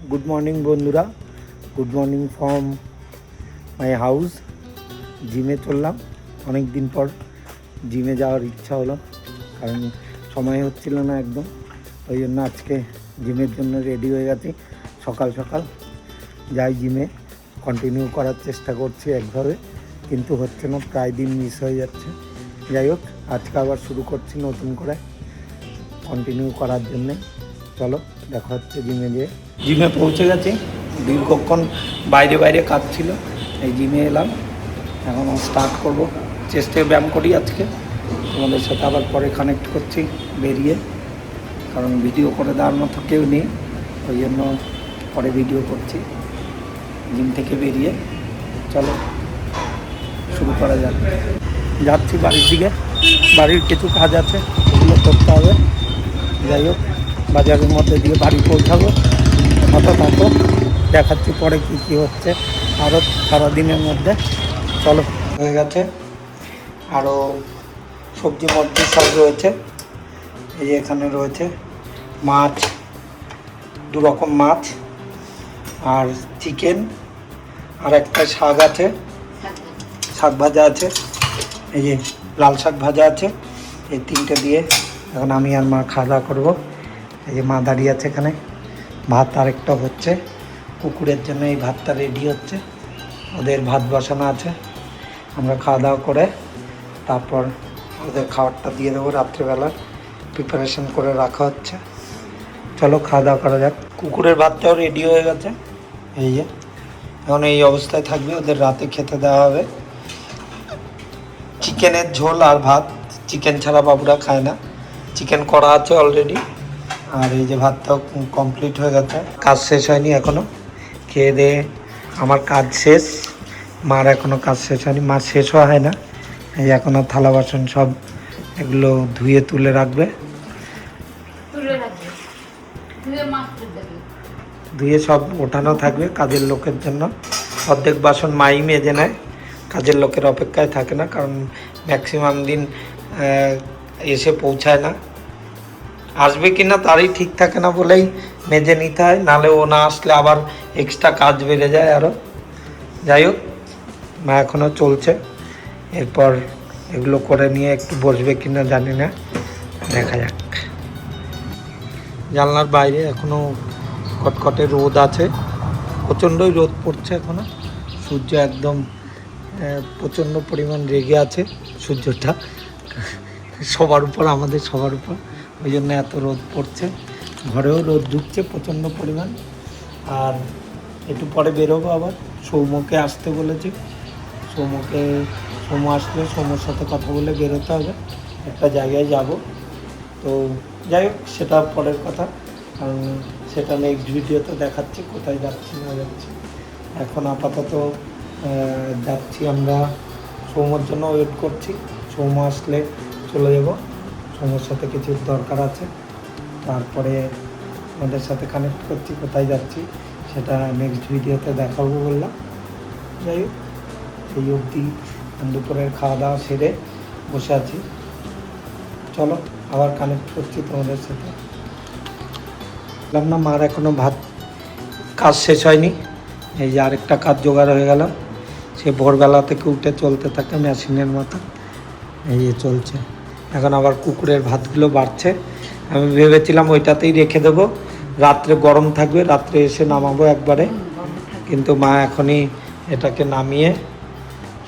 Good morning বন্ধুরা, good morning from my house. জিমে চললাম, অনেক দিন পর জিমে যাওয়ার ইচ্ছা হলো, কারণ সময় হচ্ছিল না একদম। ওই জন্য আজকে জিমের জন্য রেডি হয়ে গেছি। সকাল সকাল যাই জিমে, কন্টিনিউ করার চেষ্টা করছি একভাবে, কিন্তু হচ্ছে না, প্রায় দিন মিস হয়ে যাচ্ছে। যাই হোক, আজকে আবার শুরু করছি নতুন করে কন্টিনিউ করার জন্যে। চলো দেখা হচ্ছে জিমে যেয়ে। জিমে পৌঁছে গেছি, দীর্ঘক্ষণ বাইরে কাজ ছিল, এই জিমে এলাম। এখন স্টার্ট করব, চেস্টে ব্যায়াম করি আজকে। তোমাদের সাথে আবার পরে কানেক্ট করছি বেরিয়ে, কারণ ভিডিও করে দেওয়ার মতো কেউ নেই, ওই জন্য পরে ভিডিও করছি জিম থেকে বেরিয়ে। চলো শুরু করা যাক। যাচ্ছি বাড়ির দিকে, বাড়ির কিছু কাজ আছে, ওগুলো করতে হবে। যাই হোক, বাজারের মধ্যে দিয়ে বাড়ি পৌঁছাবো। সাথে থাকো, দেখাচ্ছি পরে কী কী হচ্ছে আরও সারাদিনের মধ্যে। চলো, হয়ে গেছে। আরও সবজি মধ্যে সব রয়েছে। এই যে এখানে রয়েছে মাছ, 2 রকম মাছ, আর চিকেন, আর একটা শাক আছে, শাক ভাজা আছে। এই যে লাল শাক ভাজা আছে। এই 3টে দিয়ে এখন আমি আর মা খাওয়া দাওয়া করবো। এই যে মা দাঁড়িয়ে আছে এখানে, ভাত আরেকটা হচ্ছে কুকুরের জন্য, এই ভাতটা রেডি হচ্ছে, ওদের ভাত বসানো আছে। আমরা খাওয়া দাওয়া করে তারপর ওদের খাবারটা দিয়ে দেবো। রাত্রেবেলার প্রিপারেশন করে রাখা হচ্ছে। চলো খাওয়া দাওয়া করা যাক। কুকুরের ভাতটাও রেডি হয়ে গেছে। এই যে এখন এই অবস্থায় থাকবে, ওদের রাতে খেতে দেওয়া হবে চিকেনের ঝোল আর ভাত। চিকেন ছাড়া বাবুরা খায় না, চিকেন করা আছে অলরেডি। আর এই যে ভাতটাও কমপ্লিট হয়ে গেছে, কাজ শেষ হয়নি এখনও। খেয়ে দিয়ে আমার কাজ শেষ, মার এখনও কাজ শেষ হয়নি, মার শেষ হয় না। এই এখনও থালা বাসন সব এগুলো ধুয়ে তুলে রাখবে, ধুয়ে সব ওঠানো থাকবে কাজের লোকের জন্য। অর্ধেক বাসন মাই মেজে নেয়, কাজের লোকের অপেক্ষায় থাকে না, কারণ ম্যাক্সিমাম দিন এসে পৌঁছায় না। আসবে কি না তারই ঠিক থাকে না বলেই মেজে নিতে হয়, নাহলে ও না আসলে আবার এক্সট্রা কাজ বেড়ে যায় আরও। যাই হোক, মা এখনও চলছে, এরপর এগুলো করে নিয়ে একটু বসবে কি না জানি না, দেখা যাক। জানলার বাইরে এখনও কটকটে রোদ আছে, প্রচণ্ডই রোদ পড়ছে এখনও। সূর্য একদম প্রচণ্ড পরিমাণ রেগে আছে সূর্যটা, সবার উপর, আমাদের সবার উপর, ওই জন্য এত রোদ পড়ছে। ঘরেও রোদ ঢুকছে প্রচণ্ড পরিমাণ। আর একটু পরে বেরোবো, আবার সৌম্যকে আসতে বলেছি। সৌম্য আসলে সৌম্যর সাথে কথা বলে বেরোতে হবে, একটা জায়গায় যাব। তো যাই হোক, সেটা পরের কথা, কারণ সেটা নেক্সট ভিডিওতে দেখাচ্ছি কোথায় যাচ্ছি না যাচ্ছি। এখন আপাতত যাচ্ছি আমরা, সৌম্যর জন্য ওয়েট করছি। সৌম্য আসলে চলে যাব, সৌম্যর সাথে কিছু দরকার আছে। তারপরে আমাদের সাথে কানেক্ট করছি, কোথায় যাচ্ছি সেটা নেক্সট ভিডিওতে দেখাবো বললাম। যাই হোক, এই অবধি দুপুরের খাওয়া দাওয়া সেরে বসে আছি। চলো আবার কানেক্ট করছি তোমাদের সাথে। বললাম না, মার এখনও ভাত কাজ শেষ হয়নি। এই যে আরেকটা কাজ জোগাড় হয়ে গেল, সে ভোরবেলা থেকে উঠে চলতে থাকে মেশিনের মতো। এই যে চলছে, এখন আবার কুকুরের ভাতগুলো বাড়ছে। আমি ভেবেছিলাম ওইটাতেই রেখে দেবো, রাত্রে গরম থাকবে, রাত্রে এসে নামাবো একবারে, কিন্তু মা এখনই এটাকে নামিয়ে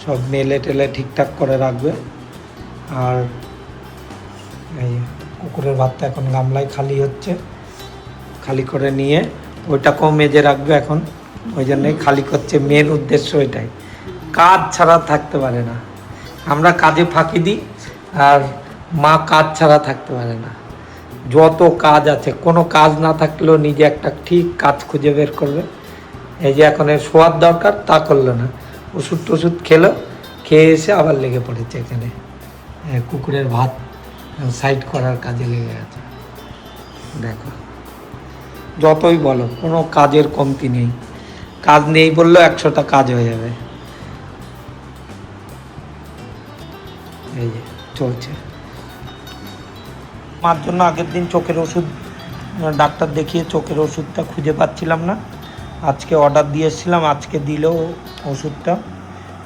সব মেলে টেলে ঠিকঠাক করে রাখবে। আর এই কুকুরের ভাতটা এখন গামলায় খালি হচ্ছে, খালি করে নিয়ে ওইটাকেও মেজে রাখবে এখন, ওই জন্যই খালি করছে। মেন উদ্দেশ্য এটাই, কাজ ছাড়া থাকতে পারে না। আমরা কাজে ফাঁকি দিই, আর মা কাজ ছাড়া থাকতে পারে না। যত কাজ আছে, কোনো কাজ না থাকলেও নিজে একটা ঠিক কাজ খুঁজে বের করবে। এই যে এখন এর শোয়ার দরকার, তা করলো না, ওষুধ টষুধ খেলো, খেয়ে এসে আবার লেগে পড়েছে এখানে কুকুরের ভাত সাইড করার কাজে লেগে গেছে। দেখো, যতই বলো কোনো কাজের কমতি নেই, কাজ নেই বললেও 100টা কাজ হয়ে যাবে। এই যে চলছে। মার জন্য আগের দিন চোখের ওষুধ ডাক্তার দেখিয়ে চোখের ওষুধটা খুঁজে পাচ্ছিলাম না, আজকে অর্ডার দিয়ে এসেছিলাম, আজকে দিলেও ওষুধটা।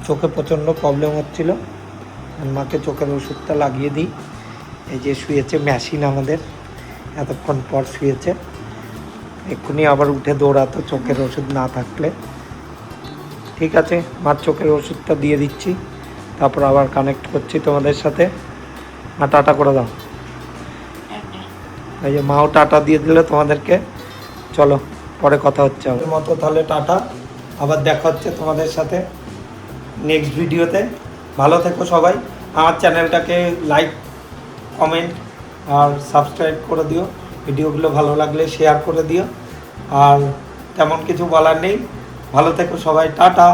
চোখে প্রচণ্ড প্রবলেম হচ্ছিল, মাকে চোখের ওষুধটা লাগিয়ে দিই। এই যে শুয়েছে মেশিন আমাদের, এতক্ষণ পর শুয়েছে, এক্ষুনি আবার উঠে দৌড়াতো চোখের ওষুধ না থাকলে। ঠিক আছে, মার চোখের ওষুধটা দিয়ে দিচ্ছি, তারপর আবার কানেক্ট করছি তোমাদের সাথে। মা টাটা করে দাও। এই যে মাও টাটা দিয়ে দিলে তোমাদেরকে। চলো পরে কথা হচ্ছে আমাদের মতো, তাহলে টাটা, আবার দেখা হচ্ছে তোমাদের সাথে নেক্সট ভিডিওতে। ভালো থেকো সবাই, আমার চ্যানেলটাকে লাইক, কমেন্ট আর সাবস্ক্রাইব করে দিও, ভিডিওগুলো ভালো লাগলে শেয়ার করে দিও। আর তেমন কিছু বলার নেই, ভালো থেকো সবাই, টাটা।